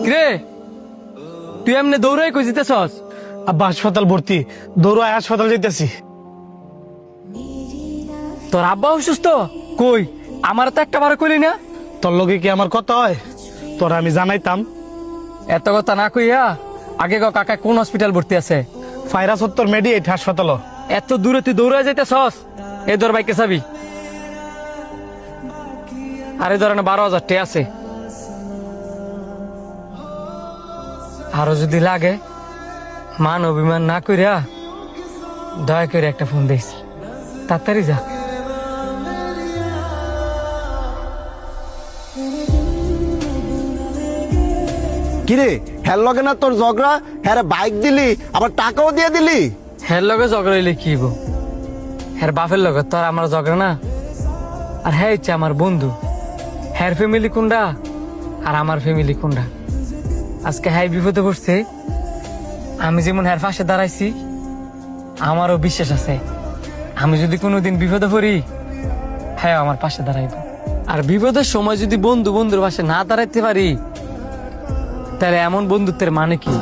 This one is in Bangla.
কিরে তুই এমনি দৌড়াই কই জিতেছস? আব্বা হাসপাতাল ভর্তি, দৌড়ায় হাসপাতাল যেতেছি। তোর আব্বা অসুস্থ? কই আমার তো একটা বার কইলি না। তোর লগে কি আমার কথা হয়? তোরা আমি জানাইতাম। এত কথা না কইয়া আগে ক কাকা কোন হসপিটাল ভর্তি আছে? ফায়রা 70 মেডিয়েট হাসপাতাল। এত দূরে তুই দৌড়ায় যাইতেছস? এই ধর বাইকে চাবি। আরে ধরেন 12,000 টাকা আছে। আরো যদি লাগে মান অভিমান না কইরা দয়া করে একটা ফোন দিস, তাড়াতাড়ি যা। কিরে হের লগে না তোর ঝগড়া? হ্যাঁ বাইক দিলি আবার টাকাও দিয়ে দিলি। হের লগে ঝগড়া হইলে কি হইব? হের বাপের লগে তোর আমার ঝগড়া না। আর হ্যাঁ ইচ্ছে আমার বন্ধু। হ্যার ফ্যামিলি কোনটা আর আমার ফ্যামিলি কোনটা? আজকে হ্যাঁ বিপদে পড়ছে, আমি যেমন হ্যার পাশে দাঁড়াইছি আমারও বিশ্বাস আছে আমি যদি কোনোদিন বিপদে পড়ি হ্যাঁ আমার পাশে দাঁড়াইব। আর বিপদের সময় যদি বন্ধু বন্ধুর পাশে না দাঁড়াইতে পারি তাহলে এমন বন্ধুত্বের মানে কি?